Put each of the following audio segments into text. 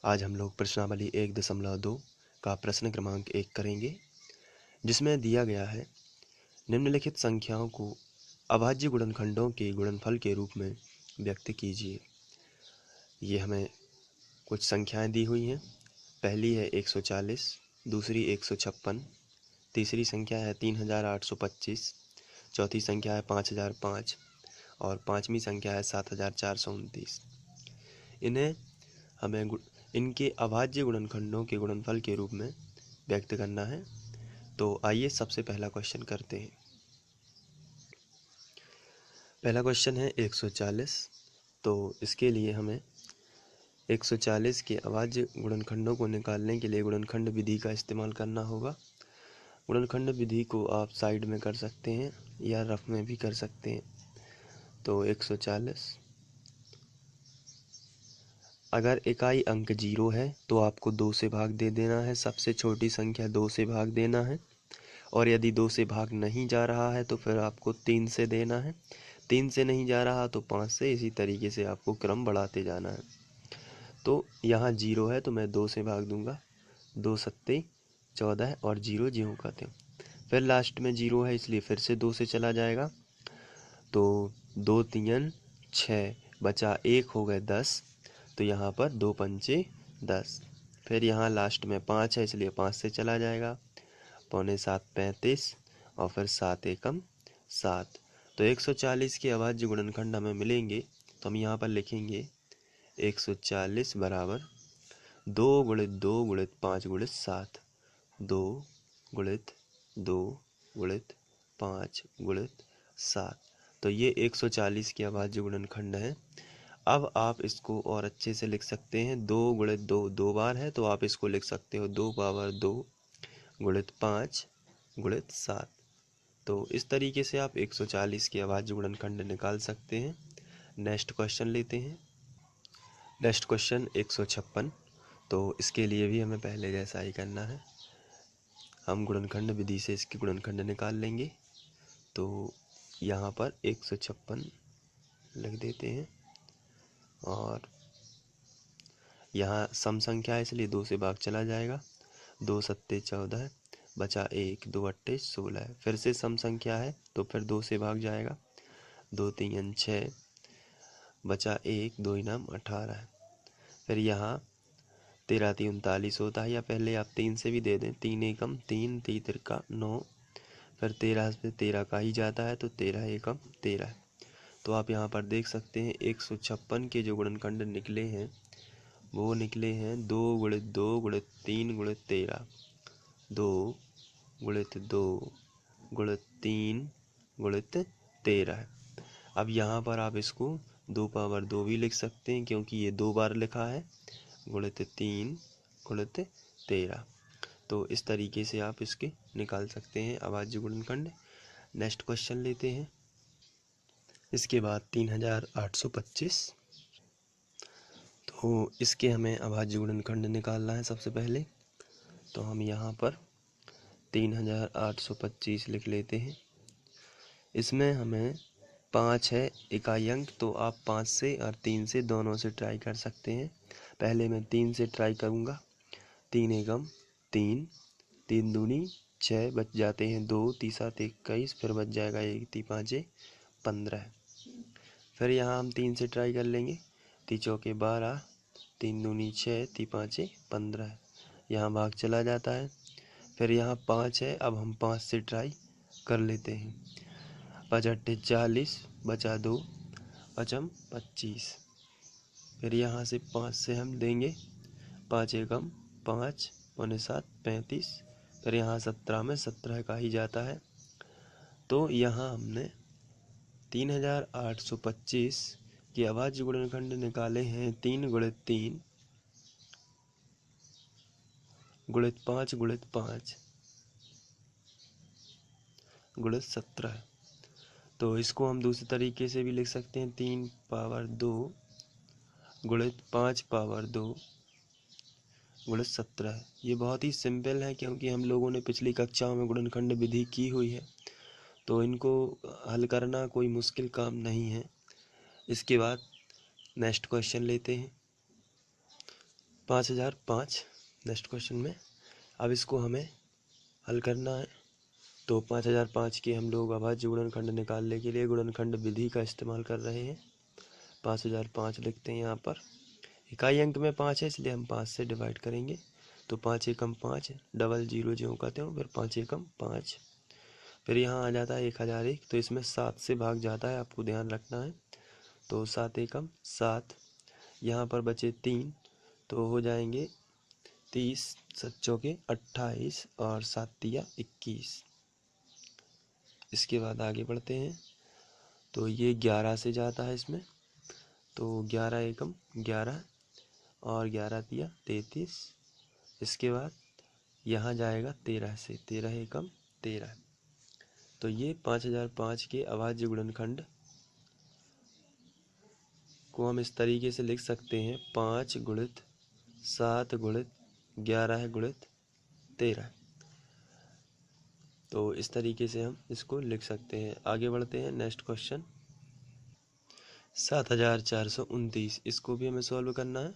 आज हम लोग प्रश्नावली 1.2 का प्रश्न क्रमांक 1 करेंगे, जिसमें दिया गया है निम्नलिखित संख्याओं को अभाज्य गुणनखंडों के गुणनफल के रूप में व्यक्त कीजिए। ये हमें कुछ संख्याएं दी हुई हैं। पहली है 140, दूसरी 156, तीसरी संख्या है 3825, चौथी संख्या है 5005 और पांचवी संख्या है 7429। इन्हें हमें इनके अभाज्य गुणनखंडों के गुणनफल के रूप में व्यक्त करना है। तो आइए सबसे पहला क्वेश्चन करते हैं। पहला क्वेश्चन है 140। तो इसके लिए हमें 140 के अभाज्य गुणनखंडों को निकालने के लिए गुणनखंड विधि का इस्तेमाल करना होगा। गुणनखंड विधि को आप साइड में कर सकते हैं या रफ में भी कर सकते हैं। तो 140, अगर इकाई अंक 0 है तो आपको 2 से भाग दे देना है। सबसे छोटी संख्या 2 से भाग देना है। और यदि 2 से भाग नहीं जा रहा है तो फिर आपको 3 से देना है। 3 से नहीं जा रहा तो 5 से। इसी तरीके से आपको क्रम बढ़ाते जाना है। तो यहाँ 0 है तो मैं 2 से भाग दूंगा। 2 सत्ते 14 और 0 ज्यों का त्यों। फिर लास्ट में 0 है इसलिए फिर से 2 से चला जाएगा। तो 2 3 6 बचा 1 हो गए 10। तो यहाँ पर 2 पंचे 10। फिर यहाँ लास्ट में 5 है इसलिए 5 से चला जाएगा। पौने 7 35 और फिर 7 एकम 7। तो 140 के अभाज्य गुणनखंड हमें मिलेंगे। तो हम यहाँ पर लिखेंगे 140 बराबर 2 गुणित 2 गुणित 5 गुणित 7। 2 गुणित 2 गुणित 5 गुणित 7। तो ये 140 के अभाज्य गुणनखंड है। अब आप इसको और अच्छे से लिख सकते हैं। 2 गुणित 2 दो बार है तो आप इसको लिख सकते हो 2 पावर 2 गुणित 5 गुणित 7। तो इस तरीके से आप 140 के अभाज्य गुणनखंड निकाल सकते हैं। नेक्स्ट क्वेश्चन लेते हैं। Next question 156। तो इसके लिए भी हमें पहले जैसा ही करना है। हम गुणनखंड विधि से इसके गुणनखंड निकाल लेंगे। तो यहाँ पर 156 लिख देते हैं और यहाँ सम संख्या है इसलिए 2 से भाग चला जाएगा। 2 सत्ते 14 बचा 1, 2 अट्ठे 16। फिर से सम संख्या है तो फिर 2 से भाग जाएगा। 2 3 6 बचा 1, 2 इनाम 18। फिर यहाँ 13 3 39 होता है, या पहले आप 3 से भी दे दें। 3 एकम 3, 3 तिरका 9। फिर 13 से 13 का ही जाता है तो 13 एकम 13। तो आप यहाँ पर देख सकते हैं 156 के जो गुणनखंड निकले हैं वो निकले हैं 2 गुणित 2 गुणित 3 गुणित 13। 2 गुणित 2 गुणित 3 गुणित 13। अब यहाँ पर आप इसको 2 पावर 2 भी लिख सकते हैं क्योंकि ये 2 बार लिखा है। गुणित 3 गुणित 13। तो इस तरीके से आप इसके निकाल सकते हैं अभाज्य गुणनखंड। नेक्स्ट क्वेश्चन लेते हैं। इसके बाद 3825। तो इसके हमें अभाज्य गुणनखंड निकालना है सबसे पहले। तो हम यहाँ पर 3825 लिख लेते हैं। इसमें हमें 5 है इकाई अंक, तो आप 5 से और 3 से दोनों से ट्राई कर सकते हैं। पहले मैं 3 से ट्राई करूँगा। 3 एकम 3, 3 दूनी 6 बच जाते हैं 2, 3 7 21। फिर बच जाएगा 1, 3 5 15। फिर यहाँ हम 3 से ट्राई कर लेंगे। 3 चौके 12, 3 दूनी 6, 3 5 15। यहाँ भाग चला जाता है। फिर यहाँ 5 है, अब हम 5 से ट्राई कर लेते हैं। 5 अट्ठे 40 बचा 2, पचम 25। फिर यहाँ से 5 से हम देंगे। 5 एकम 5, पौने 7 35। फिर यहाँ 17 में 17 का ही जाता है। तो यहाँ हमने 3825 के अभाज्य गुणनखंड निकाले हैं। 3 गुणित 3 गुणित 5 गुणित 5 गुणित 17। तो इसको हम दूसरे तरीके से भी लिख सकते हैं। 3 पावर 2 गुणित 5 पावर 2 गुणित 17। ये बहुत ही सिंपल है क्योंकि हम लोगों ने पिछली कक्षाओं में गुणनखंड विधि की हुई है, तो इनको हल करना कोई मुश्किल काम नहीं है। इसके बाद नेक्स्ट क्वेश्चन लेते हैं। 5005 नेक्स्ट क्वेश्चन में। अब इसको हमें हल करना है। तो 5005 के हम लोग अभाज्य गुणनखंड निकालने के लिए गुणनखंड विधि का इस्तेमाल कर रहे हैं। 5005 लिखते हैं यहाँ पर। इकाई अंक में 5 है, इसलिए हम 5 से डिवाइड करेंगे। तो 5 एकम 5, डबल जीरो ज्यों का त्यों, फिर 5 एकम 5। फिर यहाँ आ जाता है 1001, तो इसमें 7 से भाग जाता है, आपको ध्यान रखना है। तो 7 एकम 7, यहाँ पर बचे 3, तो हो जाएंगे 30, 7 चौके 28 और 7 तिया 21। इसके बाद आगे बढ़ते हैं। तो ये 11 से जाता है इसमें, तो 11 एकम 11 और 11 तिया 33। इसके बाद यहाँ जाएगा 13 से, 13 एकम 13। तो ये 5005 के अभाज्य गुणनखंड को हम इस तरीके से लिख सकते हैं, 5 गुणित 7 गुणित 11 गुणित 13। तो इस तरीके से हम इसको लिख सकते हैं। आगे बढ़ते हैं। नेक्स्ट क्वेश्चन 7429, इसको भी हमें सॉल्व करना है।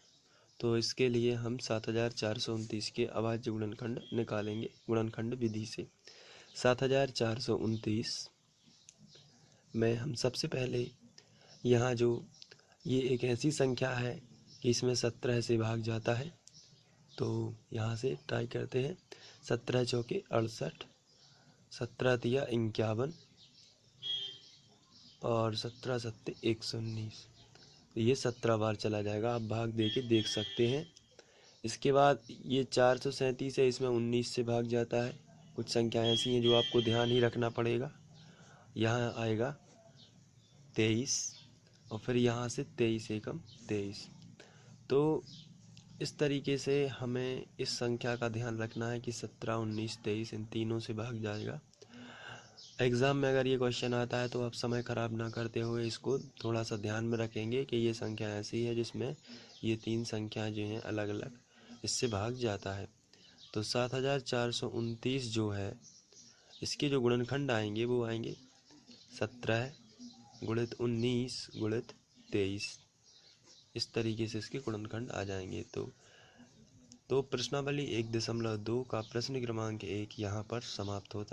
तो इसके लिए हम 7429 के अभाज्य गुणनखंड निकालेंगे गुणनखंड विधि से। 7429 में हम सबसे पहले यहाँ जो ये एक ऐसी संख्या है कि इसमें 17 से भाग जाता है, तो यहाँ से ट्राई करते हैं। 17 चौके 68, 17 तिया 51 और 17 सत्ते 119। तो ये 17 बार चला जाएगा, आप भाग दे के देख सकते हैं। इसके बाद ये 437 है, इसमें 19 से भाग जाता है। कुछ संख्याएं ऐसी हैं जो आपको ध्यान ही रखना पड़ेगा। यहाँ आएगा 23 और फिर यहाँ से 23 एकम 23। तो इस तरीके से हमें इस संख्या का ध्यान रखना है कि 17, 19, 23 इन तीनों से भाग जाएगा। एग्ज़ाम में अगर ये क्वेश्चन आता है तो आप समय ख़राब ना करते हुए इसको थोड़ा सा ध्यान में रखेंगे कि ये संख्या ऐसी है जिसमें ये तीन संख्याएं जो हैं अलग अलग, इससे भाग जाता है। तो 7429 जो है इसके जो गुणनखंड आएंगे वो आएंगे 17 गुणित 19 गुणित 23। इस तरीके से इसके गुणनखंड आ जाएंगे। तो प्रश्नावली 1.2 का प्रश्न क्रमांक 1 यहाँ पर समाप्त होता है।